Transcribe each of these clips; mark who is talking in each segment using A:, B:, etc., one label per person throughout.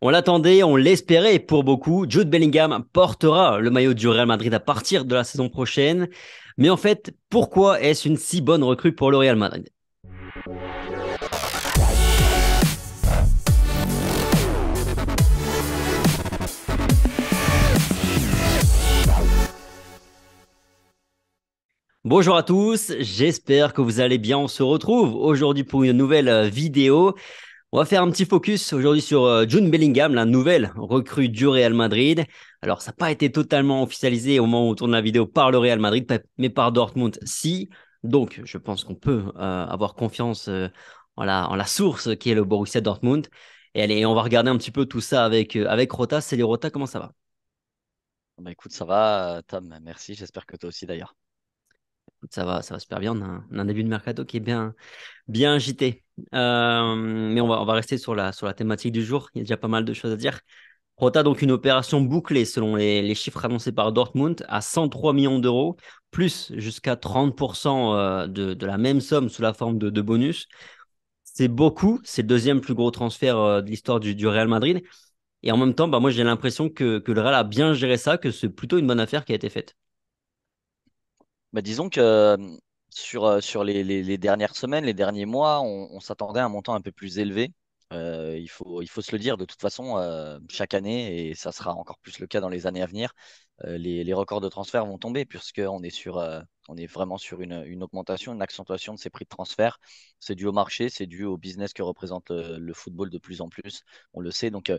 A: On l'attendait, on l'espérait pour beaucoup. Jude Bellingham portera le maillot du Real Madrid à partir de la saison prochaine. Mais en fait, pourquoi est-ce une si bonne recrue pour le Real Madrid? Bonjour à tous, j'espère que vous allez bien. On se retrouve aujourd'hui pour une nouvelle vidéo. On va faire un petit focus aujourd'hui sur Jude Bellingham, la nouvelle recrue du Real Madrid. Alors, ça n'a pas été totalement officialisé au moment où on tourne la vidéo par le Real Madrid, mais par Dortmund, si. Donc, je pense qu'on peut avoir confiance en la source qui est le Borussia Dortmund. Et allez, on va regarder un petit peu tout ça avec Rota. Salut Rota, comment ça va?
B: Bah écoute, ça va, Tom, merci, j'espère que toi aussi d'ailleurs.
A: Ça va super bien. On a un début de mercato qui est bien agité. Mais on va rester sur la thématique du jour. Il y a déjà pas mal de choses à dire. Rota, donc une opération bouclée selon les chiffres annoncés par Dortmund à 103 millions d'euros, plus jusqu'à 30% de la même somme sous la forme de bonus. C'est beaucoup, c'est le deuxième plus gros transfert de l'histoire du Real Madrid. Et en même temps, bah, moi j'ai l'impression que le Real a bien géré ça, que c'est plutôt une bonne affaire qui a été faite.
B: Bah disons que sur les dernières semaines, les derniers mois, on s'attendait à un montant un peu plus élevé. Il faut se le dire, de toute façon, chaque année, et ça sera encore plus le cas dans les années à venir, les records de transfert vont tomber on est vraiment sur une augmentation, une accentuation de ces prix de transfert. C'est dû au marché, c'est dû au business que représente le football de plus en plus. On le sait, donc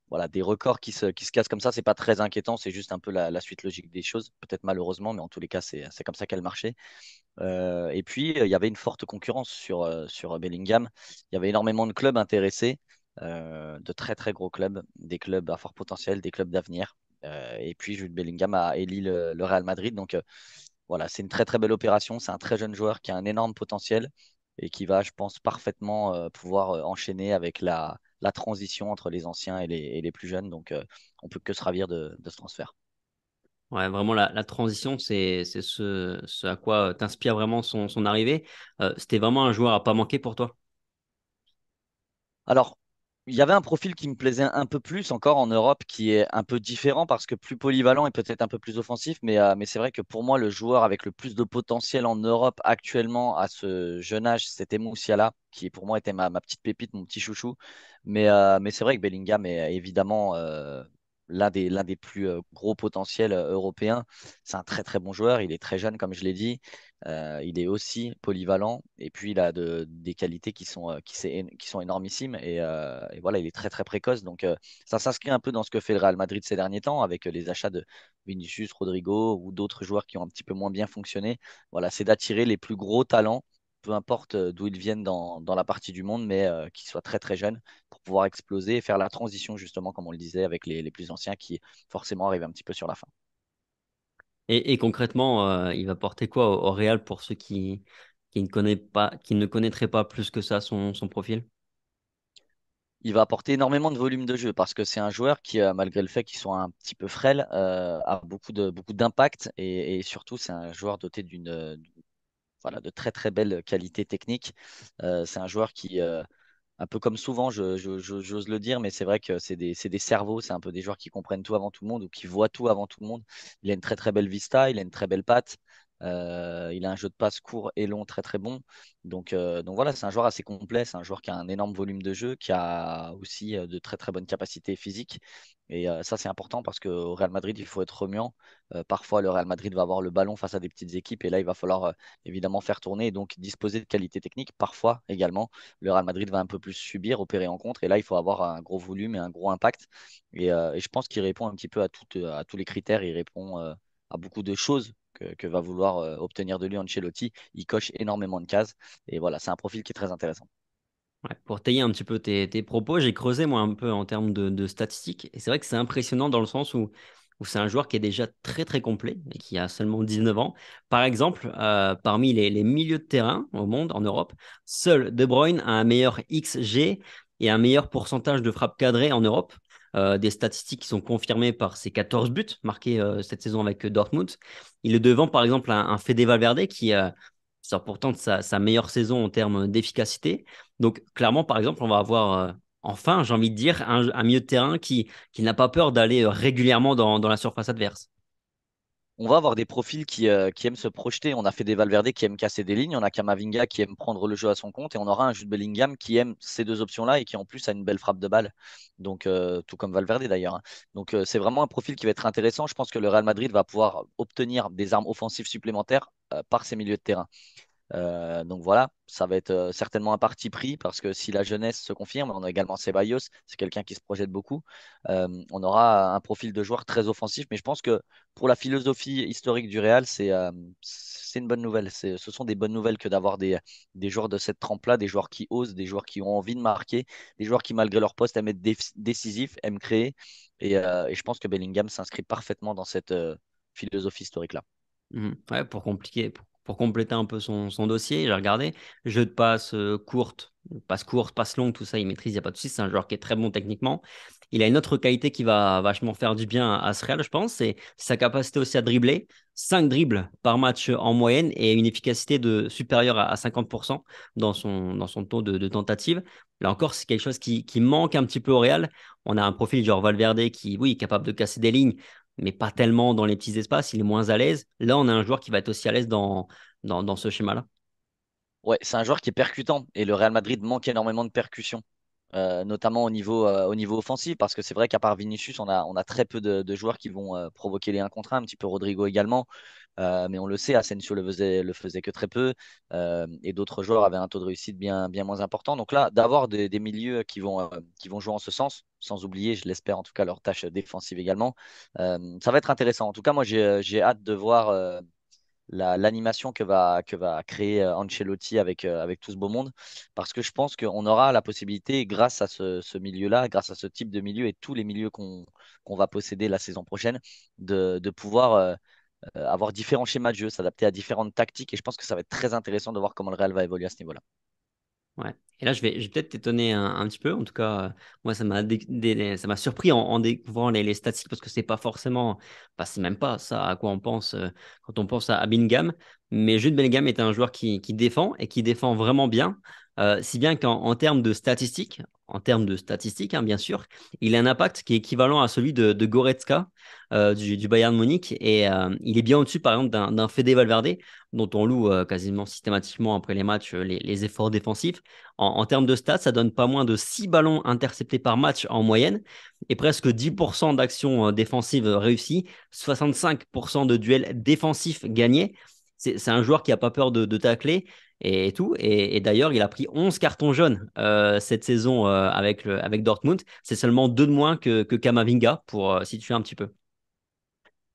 B: voilà, des records qui se cassent comme ça, c'est pas très inquiétant, c'est juste un peu la suite logique des choses, peut-être malheureusement, mais en tous les cas, c'est comme ça qu'elle marchait. Et puis, il y avait une forte concurrence sur Bellingham. Il y avait énormément de clubs intéressés, de très très gros clubs, des clubs à fort potentiel, des clubs d'avenir. Et puis, Jude Bellingham a élu le Real Madrid. Donc, voilà, c'est une très très belle opération. C'est un très jeune joueur qui a un énorme potentiel et qui va, je pense, parfaitement pouvoir enchaîner avec la transition entre les anciens et les plus jeunes. Donc, on peut que se ravir de ce transfert.
A: Ouais, vraiment, la transition, c'est ce à quoi t'inspire vraiment son arrivée. C'était vraiment un joueur à pas manquer pour toi.
B: Alors, il y avait un profil qui me plaisait un peu plus encore en Europe, qui est un peu différent parce que plus polyvalent et peut-être un peu plus offensif. Mais c'est vrai que pour moi, le joueur avec le plus de potentiel en Europe actuellement à ce jeune âge, c'était Moussiala, qui pour moi était ma petite pépite, mon petit chouchou. Mais c'est vrai que Bellingham est évidemment l'un des plus gros potentiels européens. C'est un très très bon joueur. Il est très jeune, comme je l'ai dit. Il est aussi polyvalent et puis il a des qualités qui sont énormissimes et voilà, il est très très précoce. Donc ça s'inscrit un peu dans ce que fait le Real Madrid ces derniers temps avec les achats de Vinicius, Rodrigo ou d'autres joueurs qui ont un petit peu moins bien fonctionné. Voilà, c'est d'attirer les plus gros talents, peu importe d'où ils viennent dans la partie du monde, mais qui soient très très jeunes pour pouvoir exploser et faire la transition justement, comme on le disait, avec les plus anciens qui forcément arrivent un petit peu sur la fin.
A: Et concrètement, il va porter quoi au Real pour ceux qui ne connaîtraient pas plus que ça son profil?
B: Il va apporter énormément de volume de jeu parce que c'est un joueur qui, malgré le fait qu'il soit un petit peu frêle, a beaucoup d'impact et surtout c'est un joueur doté voilà, de très très belles qualités techniques. C'est un joueur qui, un peu comme souvent, j'ose le dire, mais c'est vrai que c'est des cerveaux, c'est un peu des joueurs qui comprennent tout avant tout le monde ou qui voient tout avant tout le monde. Il a une très très belle vista, il a une très belle patte, il a un jeu de passe court et long très très bon. Donc voilà, c'est un joueur assez complet, c'est un joueur qui a un énorme volume de jeu, qui a aussi de très très bonnes capacités physiques. Et ça, c'est important parce qu'au Real Madrid, il faut être remuant. Parfois, le Real Madrid va avoir le ballon face à des petites équipes et là, il va falloir évidemment faire tourner et donc disposer de qualités techniques. Parfois également, le Real Madrid va un peu plus subir, opérer en contre et là, il faut avoir un gros volume et un gros impact. Et je pense qu'il répond un petit peu à tous les critères. Il répond à beaucoup de choses que va vouloir obtenir de lui Ancelotti. Il coche énormément de cases et voilà, c'est un profil qui est très intéressant.
A: Ouais, pour tailler un petit peu tes propos, j'ai creusé moi un peu en termes de statistiques. Et c'est vrai que c'est impressionnant dans le sens où c'est un joueur qui est déjà très très complet et qui a seulement 19 ans. Par exemple, parmi les milieux de terrain au monde, en Europe, seul De Bruyne a un meilleur XG et un meilleur pourcentage de frappes cadrées en Europe. Des statistiques qui sont confirmées par ses 14 buts marqués cette saison avec Dortmund. Il est devant par exemple un Fede Valverde qui sort pourtant de sa meilleure saison en termes d'efficacité. Donc, clairement, par exemple, on va avoir enfin, j'ai envie de dire, un milieu de terrain qui n'a pas peur d'aller régulièrement dans la surface adverse.
B: On va avoir des profils qui aiment se projeter. On a fait des Valverde qui aiment casser des lignes, on a Kamavinga qui aime prendre le jeu à son compte, et on aura un Jude Bellingham qui aime ces deux options-là et qui en plus a une belle frappe de balle. Donc, tout comme Valverde d'ailleurs, hein. Donc, c'est vraiment un profil qui va être intéressant. Je pense que le Real Madrid va pouvoir obtenir des armes offensives supplémentaires par ses milieux de terrain. Donc voilà, ça va être certainement un parti pris parce que si la jeunesse se confirme, on a également Ceballos, c'est quelqu'un qui se projette beaucoup. On aura un profil de joueur très offensif, mais je pense que pour la philosophie historique du Real, c'est une bonne nouvelle. Ce sont des bonnes nouvelles que d'avoir des joueurs de cette trempe-là, des joueurs qui osent, des joueurs qui ont envie de marquer, des joueurs qui, malgré leur poste, aiment être décisifs, aiment créer. Et je pense que Bellingham s'inscrit parfaitement dans cette philosophie historique-là.
A: Ouais, pour compléter un peu son dossier, j'ai regardé. Jeu de passe courte, passe longue, tout ça, il maîtrise, il n'y a pas de souci. C'est un joueur qui est très bon techniquement. Il a une autre qualité qui va vachement faire du bien à ce Real, je pense, c'est sa capacité aussi à dribbler. 5 dribbles par match en moyenne et une efficacité supérieure à 50% dans son taux de tentative. Là encore, c'est quelque chose qui manque un petit peu au Real. On a un profil genre Valverde qui, oui, est capable de casser des lignes, mais pas tellement dans les petits espaces, il est moins à l'aise. Là, on a un joueur qui va être aussi à l'aise dans ce schéma-là.
B: Ouais, c'est un joueur qui est percutant et le Real Madrid manque énormément de percussion, notamment au niveau offensif, parce que c'est vrai qu'à part Vinicius, on a très peu de joueurs qui vont provoquer les 1 contre 1, un petit peu Rodrigo également. Mais on le sait, Asensio le faisait que très peu, et d'autres joueurs avaient un taux de réussite bien moins important. Donc là, d'avoir des milieux qui vont jouer en ce sens, sans oublier, je l'espère en tout cas, leur tâche défensive également, ça va être intéressant. En tout cas, moi, j'ai hâte de voir l'animation que va créer Ancelotti avec tout ce beau monde. Parce que je pense qu'on aura la possibilité, grâce à ce milieu-là, grâce à ce type de milieu et tous les milieux qu'on va posséder la saison prochaine, de pouvoir avoir différents schémas de jeu, s'adapter à différentes tactiques. Et je pense que ça va être très intéressant de voir comment le Real va évoluer à ce niveau-là.
A: Ouais. Et là, je vais peut-être t'étonner un petit peu. En tout cas, moi, ça m'a surpris en découvrant les statistiques parce que c'est pas forcément, enfin, c'est même pas ça à quoi on pense quand on pense à Bellingham. Mais Jude Bellingham est un joueur qui défend et qui défend vraiment bien. Si bien en termes de statistiques, hein, bien sûr, il a un impact qui est équivalent à celui de Goretzka du Bayern Munich. Et il est bien au-dessus, par exemple, d'un Fede Valverde, dont on loue quasiment systématiquement après les matchs les efforts défensifs. En termes de stats, ça donne pas moins de 6 ballons interceptés par match en moyenne et presque 10% d'actions défensives réussies, 65% de duels défensifs gagnés. C'est un joueur qui n'a pas peur de tacler et tout. Et d'ailleurs, il a pris 11 cartons jaunes cette saison avec Dortmund. C'est seulement 2 de moins que Kamavinga, pour situer un petit peu.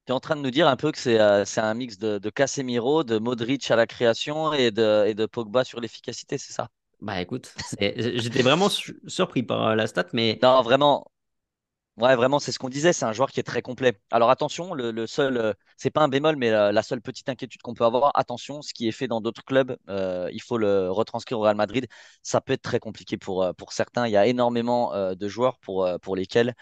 B: Tu es en train de nous dire un peu que c'est un mix de Casemiro, de Modric à la création et de Pogba sur l'efficacité, c'est ça?
A: Bah écoute, j'étais vraiment surpris par la stat, mais
B: Non, vraiment, ouais, vraiment, c'est ce qu'on disait. C'est un joueur qui est très complet. Alors attention, le seul, c'est pas un bémol, mais la seule petite inquiétude qu'on peut avoir, attention, ce qui est fait dans d'autres clubs, il faut le retranscrire au Real Madrid. Ça peut être très compliqué pour certains. Il y a énormément de joueurs pour lesquels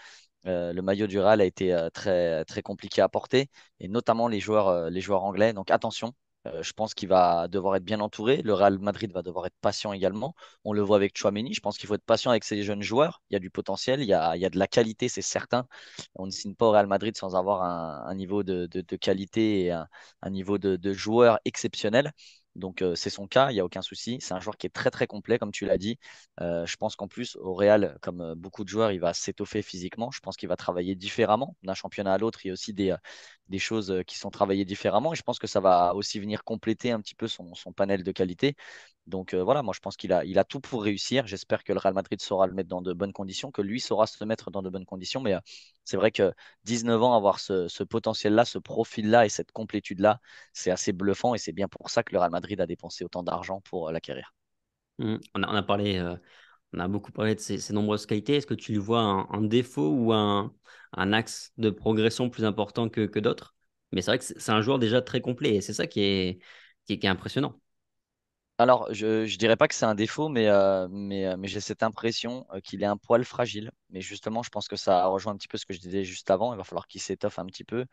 B: le maillot du Real a été très compliqué à porter, et notamment les joueurs anglais. Donc attention, je pense qu'il va devoir être bien entouré. Le Real Madrid va devoir être patient également. On le voit avec Tchouaméni. Je pense qu'il faut être patient avec ces jeunes joueurs. Il y a du potentiel, il y a de la qualité, c'est certain. On ne signe pas au Real Madrid sans avoir un niveau de qualité et un niveau de joueur exceptionnel. Donc c'est son cas, il n'y a aucun souci. C'est un joueur qui est très complet, comme tu l'as dit. Je pense qu'en plus, au Real, comme beaucoup de joueurs, il va s'étoffer physiquement. Je pense qu'il va travailler différemment. D'un championnat à l'autre, il y a aussi des choses qui sont travaillées différemment. Et je pense que ça va aussi venir compléter un petit peu son panel de qualité. Donc voilà, moi je pense il a tout pour réussir. J'espère que le Real Madrid saura le mettre dans de bonnes conditions, que lui saura se mettre dans de bonnes conditions. Mais c'est vrai que 19 ans, avoir ce potentiel-là, ce profil-là et cette complétude-là, c'est assez bluffant. Et c'est bien pour ça que le Real Madrid a dépensé autant d'argent pour l'acquérir.
A: On a beaucoup parlé de ses nombreuses qualités. Est-ce que tu lui vois un défaut ou un axe de progression plus important que d'autres? Mais c'est vrai que c'est un joueur déjà très complet et c'est ça qui est impressionnant.
B: Alors, je dirais pas que c'est un défaut, mais j'ai cette impression qu'il est un poil fragile. Mais justement, je pense que ça rejoint un petit peu ce que je disais juste avant. Il va falloir qu'il s'étoffe un petit peu,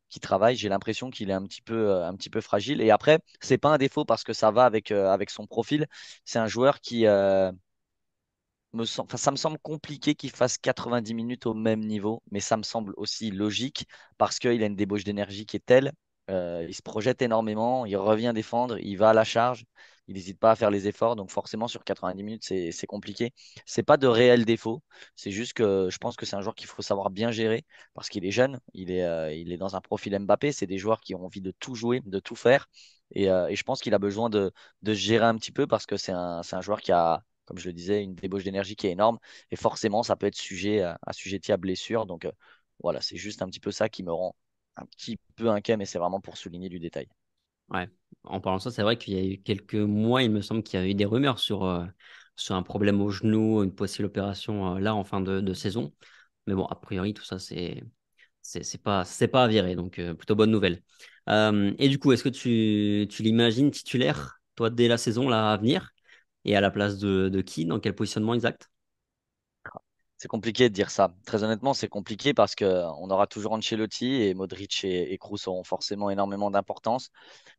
B: qu'il travaille. J'ai l'impression qu'il est un petit peu fragile. Et après, c'est pas un défaut parce que ça va avec son profil. C'est un joueur enfin, ça me semble compliqué qu'il fasse 90 minutes au même niveau, mais ça me semble aussi logique parce qu'il a une débauche d'énergie qui est telle. Il se projette énormément, il revient défendre, il va à la charge, il n'hésite pas à faire les efforts. Donc forcément, sur 90 minutes, c'est compliqué. C'est pas de réels défauts, c'est juste que je pense que c'est un joueur qu'il faut savoir bien gérer parce qu'il est jeune, il est dans un profil Mbappé. C'est des joueurs qui ont envie de tout jouer, de tout faire. Et je pense qu'il a besoin de se gérer un petit peu parce que c'est un joueur qui a, comme je le disais, une débauche d'énergie qui est énorme. Et forcément, ça peut être assujetti à blessure. Donc voilà, c'est juste un petit peu ça qui me rend un petit peu inquiet, mais c'est vraiment pour souligner du détail.
A: Ouais. En parlant de ça, c'est vrai qu'il y a eu quelques mois, il me semble qu'il y a eu des rumeurs sur un problème au genou, une possible opération là en fin de saison. Mais bon, a priori, tout ça, c'est pas avéré, donc plutôt bonne nouvelle. Et du coup, est-ce que tu l'imagines titulaire, toi, dès la saison là, à venir? Et à la place de qui? Dans quel positionnement exact?
B: C'est compliqué de dire ça. Très honnêtement, c'est compliqué parce que on aura toujours Ancelotti et Modric et Kroos auront forcément énormément d'importance.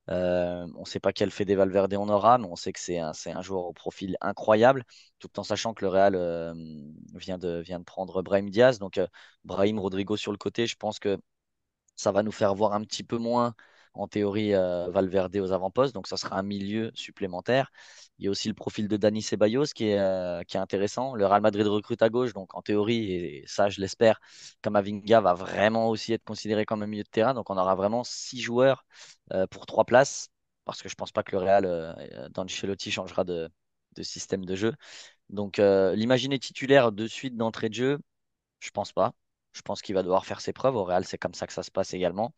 B: On ne sait pas quel Fede Valverde on aura, mais on sait que c'est un joueur au profil incroyable, tout en sachant que le Real vient de prendre Brahim Diaz. Donc, Brahim Rodrigo sur le côté, je pense que ça va nous faire voir un petit peu moins, en théorie, Valverde aux avant-postes. Donc, ça sera un milieu supplémentaire. Il y a aussi le profil de Dani Ceballos qui est intéressant. Le Real Madrid recrute à gauche. Donc, en théorie, et ça, je l'espère, Camavinga va vraiment aussi être considéré comme un milieu de terrain. Donc, on aura vraiment 6 joueurs pour 3 places. Parce que je ne pense pas que le Real d'Ancelotti changera de système de jeu. Donc, l'imaginer titulaire de suite d'entrée de jeu, je pense pas. Je pense qu'il va devoir faire ses preuves. Au Real, c'est comme ça que ça se passe également.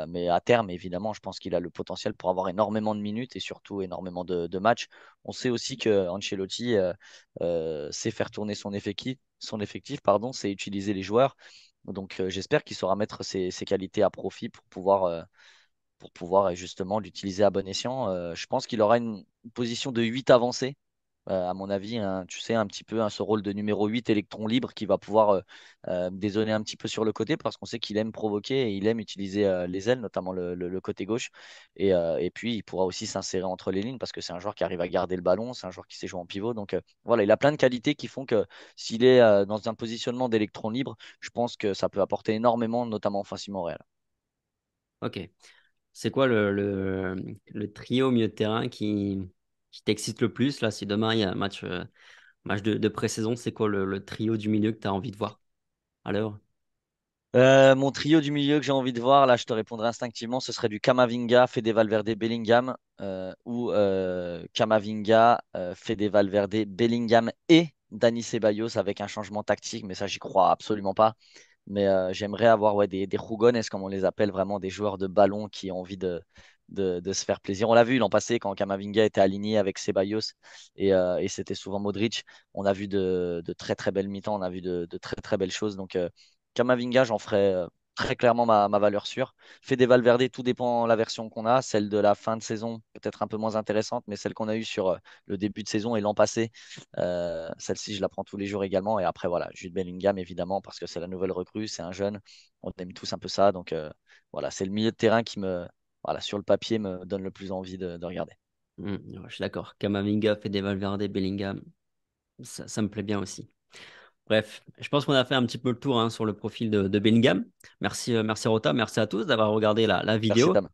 B: Mais à terme, évidemment, je pense qu'il a le potentiel pour avoir énormément de minutes et surtout énormément de matchs. On sait aussi que Ancelotti sait faire tourner son effectif, pardon, sait utiliser les joueurs. Donc, j'espère qu'il saura mettre ses qualités à profit pour pouvoir justement l'utiliser à bon escient. Je pense qu'il aura une position de 8 avancé à mon avis, tu sais, un petit peu ce rôle de numéro 8 électron libre qui va pouvoir dézonner un petit peu sur le côté parce qu'on sait qu'il aime provoquer et il aime utiliser les ailes, notamment le côté gauche. Et puis, il pourra aussi s'insérer entre les lignes parce que c'est un joueur qui arrive à garder le ballon, c'est un joueur qui sait jouer en pivot. Donc voilà, il a plein de qualités qui font que s'il est dans un positionnement d'électron libre, je pense que ça peut apporter énormément, notamment offensivement au Real.
A: Ok. C'est quoi le trio au milieu de terrain qui t'excite le plus? Là, si demain il y a un match de pré-saison, c'est quoi le trio du milieu que tu as envie de voir à l'heure?
B: Mon trio du milieu que j'ai envie de voir, là, je te répondrai instinctivement, ce serait du Camavinga, Fede Valverde, Bellingham, ou Camavinga, Fede Valverde, Bellingham et Dani Ceballos avec un changement tactique, mais ça, j'y crois absolument pas. Mais j'aimerais avoir, ouais, des jugones, comme on les appelle, vraiment des joueurs de ballon qui ont envie de se faire plaisir. On l'a vu l'an passé quand Camavinga était aligné avec Ceballos et c'était souvent Modric. On a vu de très très belles mi-temps, on a vu de très très belles choses. Donc Camavinga, j'en ferai très clairement ma valeur sûre. Fede Valverde, tout dépend de la version qu'on a. Celle de la fin de saison, peut-être un peu moins intéressante, mais celle qu'on a eue sur le début de saison et l'an passé, celle-ci, je la prends tous les jours également. Et après, voilà, Jude Bellingham, évidemment, parce que c'est la nouvelle recrue, c'est un jeune. On aime tous un peu ça. Donc, voilà, c'est le milieu de terrain qui voilà, sur le papier, me donne le plus envie de regarder.
A: Ouais, je suis d'accord. Kamavinga, Fede Valverde, Bellingham, ça me plaît bien aussi. Bref, je pense qu'on a fait un petit peu le tour hein, sur le profil de Bellingham. Merci Rota, merci à tous d'avoir regardé la
B: Merci,
A: vidéo.
B: Tam.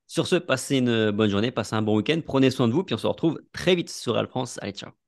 A: Sur ce, passez une bonne journée, passez un bon week-end, prenez soin de vous, puis on se retrouve très vite sur Real France. Allez, ciao.